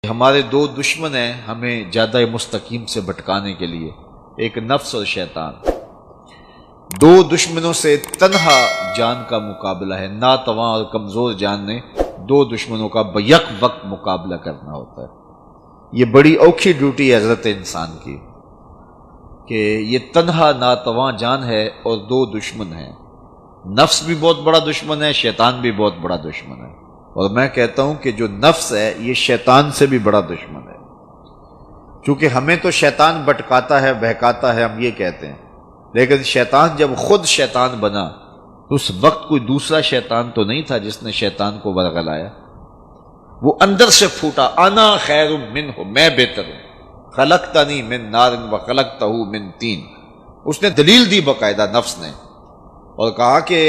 ہمارے دو دشمن ہیں ہمیں زیادہ مستقیم سے بھٹکانے کے لیے، ایک نفس اور شیطان۔ دو دشمنوں سے تنہا جان کا مقابلہ ہے، ناتواں اور کمزور جان نے دو دشمنوں کا بیک وقت مقابلہ کرنا ہوتا ہے۔ یہ بڑی اوکھی ڈیوٹی ہے حضرت انسان کی کہ یہ تنہا ناتواں جان ہے اور دو دشمن ہیں، نفس بھی بہت بڑا دشمن ہے، شیطان بھی بہت بڑا دشمن ہے، اور میں کہتا ہوں کہ جو نفس ہے یہ شیطان سے بھی بڑا دشمن ہے، کیونکہ ہمیں تو شیطان بھٹکاتا ہے، بہکاتا ہے، ہم یہ کہتے ہیں، لیکن شیطان جب خود شیطان بنا تو اس وقت کوئی دوسرا شیطان تو نہیں تھا جس نے شیطان کو ورغلایا، وہ اندر سے پھوٹا، انا خیر منہ، میں بہتر ہوں، خلقتنی من نار وخلقتہ من طین۔ اس نے دلیل دی باقاعدہ نفس نے، اور کہا کہ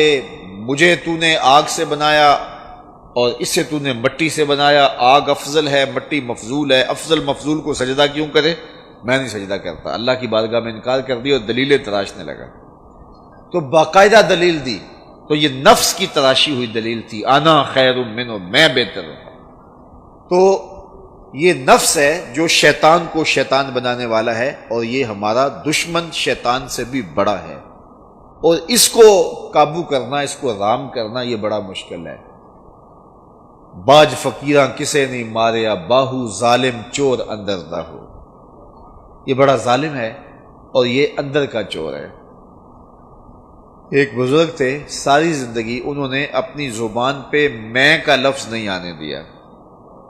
مجھے تو نے آگ سے بنایا اور اس سے تو نے مٹی سے بنایا، آگ افضل ہے، مٹی مفضول ہے، افضل مفضول کو سجدہ کیوں کرے؟ میں نہیں سجدہ کرتا۔ اللہ کی بارگاہ میں انکار کر دی اور دلیلیں تراشنے لگا، تو باقاعدہ دلیل دی، تو یہ نفس کی تراشی ہوئی دلیل تھی، انا خیر منہ، میں بہتر ہوں۔ تو یہ نفس ہے جو شیطان کو شیطان بنانے والا ہے، اور یہ ہمارا دشمن شیطان سے بھی بڑا ہے، اور اس کو قابو کرنا، اس کو رام کرنا یہ بڑا مشکل ہے۔ باج فقیراں کسے نہیں ماریا، باہو ظالم چور اندر نہ ہو۔ یہ بڑا ظالم ہے اور یہ اندر کا چور ہے۔ ایک بزرگ تھے، ساری زندگی انہوں نے اپنی زبان پہ میں کا لفظ نہیں آنے دیا۔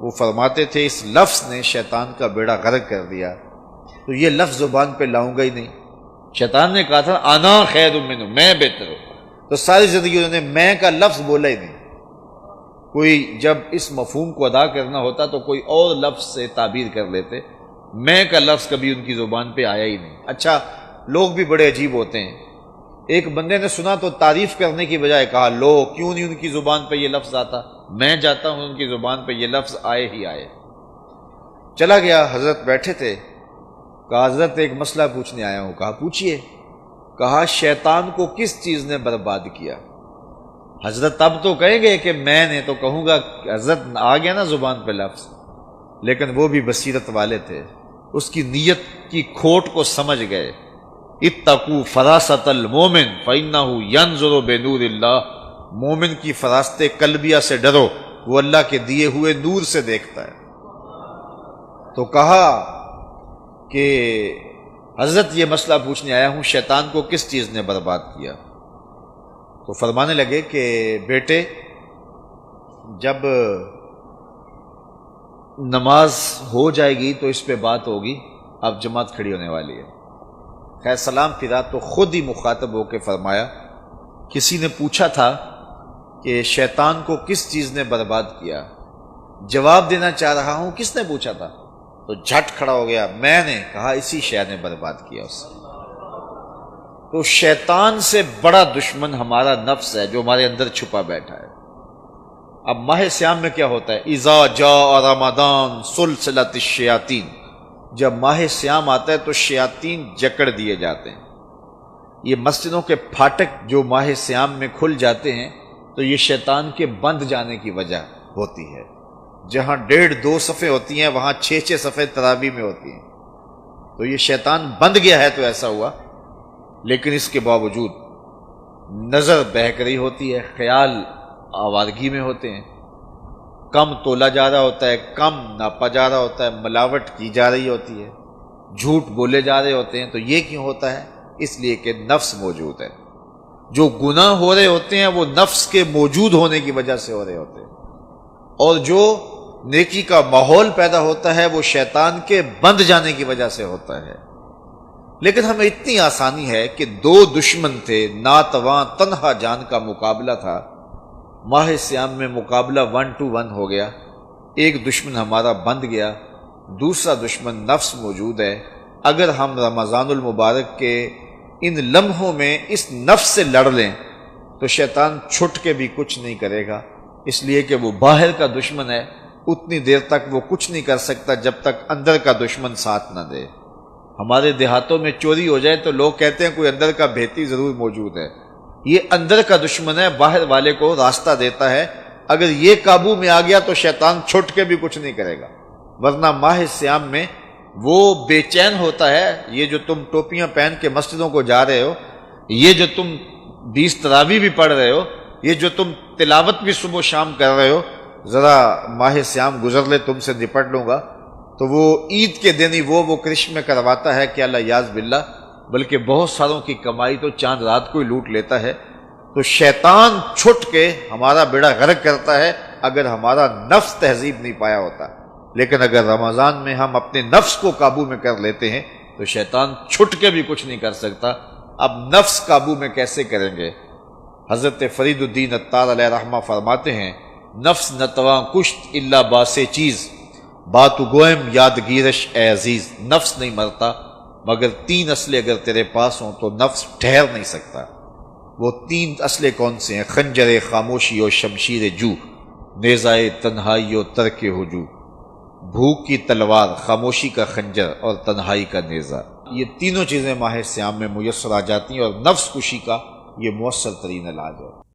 وہ فرماتے تھے اس لفظ نے شیطان کا بیڑا غرق کر دیا، تو یہ لفظ زبان پہ لاؤں گا ہی نہیں۔ شیطان نے کہا تھا انا خیر منہ، میں بہتر ہوں، تو ساری زندگی انہوں نے میں کا لفظ بولا ہی نہیں۔ کوئی جب اس مفہوم کو ادا کرنا ہوتا تو کوئی اور لفظ سے تعبیر کر لیتے، میں کا لفظ کبھی ان کی زبان پہ آیا ہی نہیں۔ اچھا، لوگ بھی بڑے عجیب ہوتے ہیں، ایک بندے نے سنا تو تعریف کرنے کی بجائے کہا لو کیوں نہیں ان کی زبان پہ یہ لفظ آتا، میں جاتا ہوں ان کی زبان پہ یہ لفظ آئے ہی آئے۔ چلا گیا، حضرت بیٹھے تھے، کہا حضرت ایک مسئلہ پوچھنے آیا ہوں۔ کہا پوچھئے۔ کہا شیطان کو کس چیز نے برباد کیا؟ حضرت اب تو کہیں گے کہ میں نے، تو کہوں گا حضرت آ گیا نا زبان پہ لفظ، لیکن وہ بھی بصیرت والے تھے، اس کی نیت کی کھوٹ کو سمجھ گئے۔ اتقوا فراست المومن فإنہ ینظر بنور اللہ، مومن کی فراست قلبیہ سے ڈرو، وہ اللہ کے دیے ہوئے نور سے دیکھتا ہے۔ تو کہا کہ حضرت یہ مسئلہ پوچھنے آیا ہوں، شیطان کو کس چیز نے برباد کیا؟ تو فرمانے لگے کہ بیٹے جب نماز ہو جائے گی تو اس پہ بات ہوگی، اب جماعت کھڑی ہونے والی ہے۔ خیر سلام پھرا تو خود ہی مخاطب ہو کے فرمایا کسی نے پوچھا تھا کہ شیطان کو کس چیز نے برباد کیا، جواب دینا چاہ رہا ہوں کس نے پوچھا تھا، تو جھٹ کھڑا ہو گیا، میں نے۔ کہا اسی شے نے برباد کیا اسے۔ تو شیطان سے بڑا دشمن ہمارا نفس ہے جو ہمارے اندر چھپا بیٹھا ہے۔ اب ماہ سیام میں کیا ہوتا ہے؟ اذا جاء رمضان سلسلۃ الشیاطین، جب ماہ سیام آتا ہے تو شیاطین جکڑ دیے جاتے ہیں۔ یہ مسجدوں کے پھاٹک جو ماہ سیام میں کھل جاتے ہیں تو یہ شیطان کے بند جانے کی وجہ ہوتی ہے۔ جہاں 1.5-2 صفیں ہوتی ہیں وہاں 6 صفیں تراویح میں ہوتی ہیں، تو یہ شیطان بند گیا ہے تو ایسا ہوا، لیکن اس کے باوجود نظر بہک رہی ہوتی ہے، خیال آوارگی میں ہوتے ہیں، کم تولا جا رہا ہوتا ہے، کم ناپا جا رہا ہوتا ہے، ملاوٹ کی جا رہی ہوتی ہے، جھوٹ بولے جا رہے ہوتے ہیں۔ تو یہ کیوں ہوتا ہے؟ اس لیے کہ نفس موجود ہے۔ جو گناہ ہو رہے ہوتے ہیں وہ نفس کے موجود ہونے کی وجہ سے ہو رہے ہوتے ہیں، اور جو نیکی کا ماحول پیدا ہوتا ہے وہ شیطان کے بند جانے کی وجہ سے ہوتا ہے۔ لیکن ہمیں اتنی آسانی ہے کہ دو دشمن تھے، ناتواں تنہا جان کا مقابلہ تھا، ماہ سیام میں مقابلہ 1 to 1 ہو گیا، ایک دشمن ہمارا بند گیا، دوسرا دشمن نفس موجود ہے۔ اگر ہم رمضان المبارک کے ان لمحوں میں اس نفس سے لڑ لیں تو شیطان چھٹ کے بھی کچھ نہیں کرے گا، اس لیے کہ وہ باہر کا دشمن ہے، اتنی دیر تک وہ کچھ نہیں کر سکتا جب تک اندر کا دشمن ساتھ نہ دے۔ ہمارے دیہاتوں میں چوری ہو جائے تو لوگ کہتے ہیں کوئی اندر کا بھیتی ضرور موجود ہے، یہ اندر کا دشمن ہے، باہر والے کو راستہ دیتا ہے، اگر یہ قابو میں آ گیا تو شیطان چھٹ کے بھی کچھ نہیں کرے گا۔ ورنہ ماہ سیام میں وہ بے چین ہوتا ہے. یہ جو تم ٹوپیاں پہن کے مسجدوں کو جا رہے ہو، یہ جو تم 20 تراویح بھی پڑھ رہے ہو، یہ جو تم تلاوت بھی صبح و شام کر رہے ہو، ذرا ماہ سیام گزر لے تم سے نپٹ لوں گا. تو وہ عید کے دن ہی وہ کرشمے کرواتا ہے کہ اللہ یاز باللہ، بلکہ بہت ساروں کی کمائی تو چاند رات کو ہی لوٹ لیتا ہے. تو شیطان چھٹ کے ہمارا بیڑا غرق کرتا ہے اگر ہمارا نفس تہذیب نہیں پایا ہوتا. لیکن اگر رمضان میں ہم اپنے نفس کو قابو میں کر لیتے ہیں تو شیطان چھٹ کے بھی کچھ نہیں کر سکتا. اب نفس قابو میں کیسے کریں گے؟ حضرت فرید الدین عطار علیہ رحمہ فرماتے ہیں، نفس نتواں کشت الا باس چیز، بات گوئم یادگیرش اے عزیز. نفس نہیں مرتا مگر 3 اسلحے اگر تیرے پاس ہوں تو نفس ٹھہر نہیں سکتا. وہ 3 اسلحے کون سے ہیں؟ خنجر خاموشی و شمشیر جو، نیزائے تنہائی و ترک ہجو. بھوک کی تلوار، خاموشی کا خنجر اور تنہائی کا نیزہ، یہ تینوں چیزیں ماہ سیام میں میسر آ جاتی ہیں، اور نفس کشی کا یہ مؤثر ترین علاج ہے.